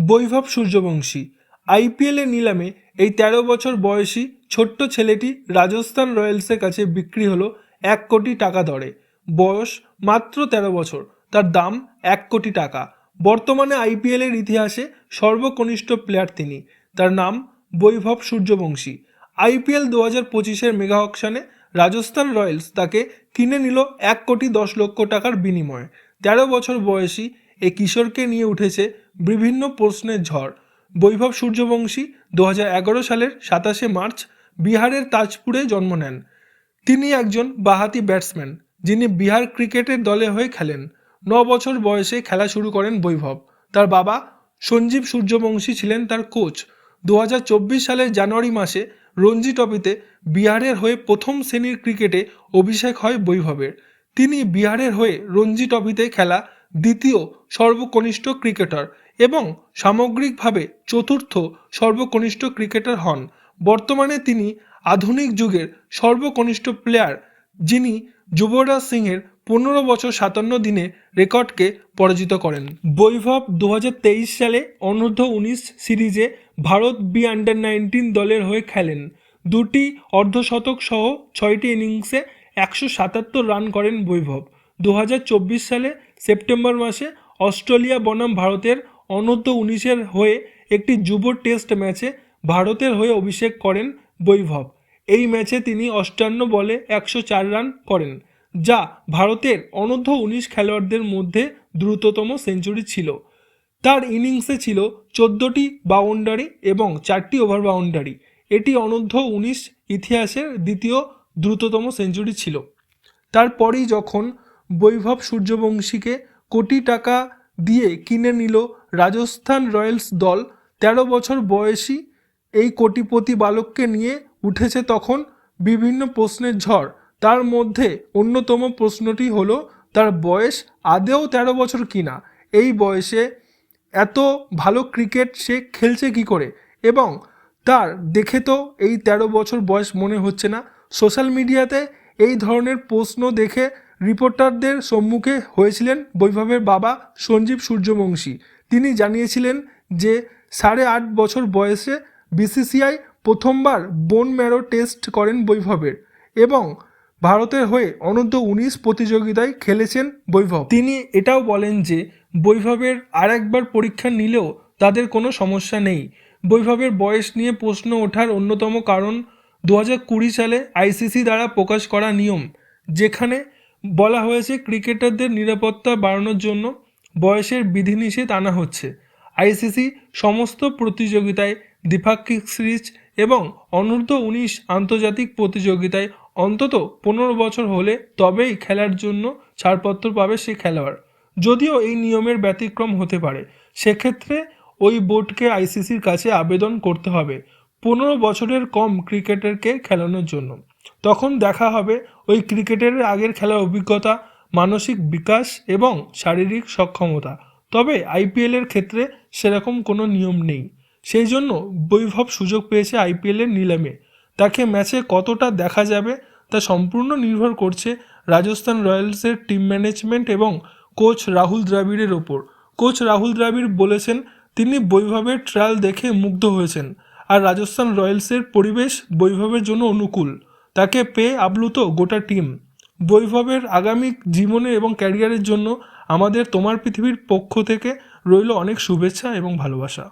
বৈভব সূর্যবংশী আইপিএলের নিলামে এই ১৩ বছর বয়সী ছোট্ট ছেলেটি রাজস্থান রয়্যালসের কাছে বিক্রি হলো ১ কোটি টাকা দরে। বয়স মাত্র ১৩ বছর, তার দাম ১ কোটি টাকা। বর্তমানে আইপিএলের ইতিহাসে সর্বকনিষ্ঠ প্লেয়ার তিনি। তার নাম বৈভব সূর্যবংশী। আইপিএল ২০২৫-এর মেগা অকশনে রাজস্থান রয়্যালস তাকে কিনে নিল ১ কোটি ১০ লক্ষ টাকার বিনিময়ে। ১৩ বছর বয়সী এই কিশোরকে নিয়ে উঠেছে বিভিন্ন প্রশ্নের ঝড়। বৈভব সূর্যবংশী ২০১১ সালের ২৭শে মার্চ বিহারের তাজপুরে জন্ম নেন। তিনি একজন বাঁহাতি ব্যাটসম্যান যিনি বিহার ক্রিকেটের দলে হয়ে খেলেন। ৯ বছর বয়সে খেলা শুরু করেন বৈভব। তার বাবা সঞ্জীব সূর্যবংশী ছিলেন তার কোচ। ২০২৪ সালের জানুয়ারি মাসে রঞ্জি ট্রফিতে বিহারের হয়ে প্রথম শ্রেণীর ক্রিকেটে অভিষেক হয় বৈভবের। তিনি বিহারের হয়ে রঞ্জি ট্রফিতে খেলা দ্বিতীয় সর্বকনিষ্ঠ ক্রিকেটার এবং সামগ্রিকভাবে চতুর্থ সর্বকনিষ্ঠ ক্রিকেটার হন। বর্তমানে তিনি আধুনিক যুগের সর্বকনিষ্ঠ প্লেয়ার যিনি যুবরাজ সিংয়ের ১৫ বছর ৫৭ দিনে রেকর্ডকে পরাজিত করেন। বৈভব ২০২৩ সালে অনূর্ধ্ব-১৯ সিরিজে ভারত বি-19 দলের হয়ে খেলেন। ২টি অর্ধশতক সহ ৬টি ইনিংসে ১৭৭ রান করেন বৈভব। ২০২৪ সালে সেপ্টেম্বর মাসে অস্ট্রেলিয়া বনাম ভারতের অনূর্ধ্ব-১৯-এর হয়ে একটি যুব টেস্ট ম্যাচে ভারতের হয়ে অভিষেক করেন বৈভব। এই ম্যাচে তিনি ৫৮ বলে ১০৪ রান করেন, যা ভারতের অনূর্ধ্ব-১৯ খেলোয়াড়দের মধ্যে দ্রুততম সেঞ্চুরি ছিল। তার ইনিংসে ছিল ১৪টি বাউন্ডারি এবং ৪টি ওভার বাউন্ডারি। এটি অনূর্ধ্ব-১৯ ইতিহাসের দ্বিতীয় দ্রুততম সেঞ্চুরি ছিল। তারপরই যখন বৈভব সূর্যবংশীকে কোটি টাকা দিয়ে কিনে নিল রাজস্থান রয়্যালস দল, ১৩ বছর বয়সী এই কোটিপতি বালককে নিয়ে উঠেছে তখন বিভিন্ন প্রশ্নের ঝড়। তার মধ্যে অন্যতম প্রশ্নটি হলো তার বয়স আদেও ১৩ বছর কিনা, এই বয়সে এত ভালো ক্রিকেট সে খেলছে কি করে, এবং তার দেখে তো এই ১৩ বছর বয়স মনে হচ্ছে না। সোশ্যাল মিডিয়াতে এই ধরনের প্রশ্ন দেখে রিপোর্টারদের সম্মুখে হয়েছিলেন বৈভবের বাবা সঞ্জীব সূর্যবংশী। তিনি জানিয়েছিলেন যে ৮.৫ বছর বয়সে বিসিসিআই প্রথমবার বোন ম্যারো টেস্ট করেন বৈভবের এবং ভারতের হয়ে অনূর্ধ্ব-১৯ প্রতিযোগিতায় খেলেছেন বৈভব। তিনি এটাও বলেন যে বৈভবের আরেকবার পরীক্ষা নিলেও তাদের কোনো সমস্যা নেই। বৈভবের বয়স নিয়ে প্রশ্ন ওঠার অন্যতম কারণ ২০২০ সালে আইসিসি দ্বারা প্রকাশ করা নিয়ম, যেখানে বলা হয়েছে ক্রিকেটারদের নিরাপত্তা বাড়ানোর জন্য বয়সের বিধিনিষেধ আনা হচ্ছে। আইসিসি সমস্ত প্রতিযোগিতায়, দ্বিপাক্ষিক সিরিজ এবং অনূর্ধ্ব-১৯ আন্তর্জাতিক প্রতিযোগিতায় অন্তত ১৫ বছর হলে তবেই খেলার জন্য ছাড়পত্র পাবে সে খেলোয়াড়। যদিও এই নিয়মের ব্যতিক্রম হতে পারে, সেক্ষেত্রে ওই বোর্ডকে আইসিসির কাছে আবেদন করতে হবে ১৫ বছরের কম ক্রিকেটারকে খেলানোর জন্য। তখন দেখা হবে ওই ক্রিকেটারের আগের খেলার অভিজ্ঞতা, মানসিক বিকাশ এবং শারীরিক সক্ষমতা। তবে আইপিএলের ক্ষেত্রে সেরকম কোনো নিয়ম নেই। সেই জন্য বৈভব সুযোগ পেয়েছে আইপিএলের নিলামে। তাকে ম্যাচে কতটা দেখা যাবে তা সম্পূর্ণ নির্ভর করছে রাজস্থান রয়্যালসের টিম ম্যানেজমেন্ট এবং কোচ রাহুল দ্রাবিড়ের ওপর। কোচ রাহুল দ্রাবিড় বলেছেন তিনি বৈভবের ট্রায়াল দেখে মুগ্ধ হয়েছেন, আর রাজস্থান রয়্যালসের পরিবেশ বৈভবের জন্য অনুকূল। তাকে পেয়ে আপ্লুত গোটা টিম। বৈভবের আগামী জীবনে এবং ক্যারিয়ারের জন্য আমাদের তোমার পৃথিবীর পক্ষ থেকে রইল অনেক শুভেচ্ছা এবং ভালোবাসা।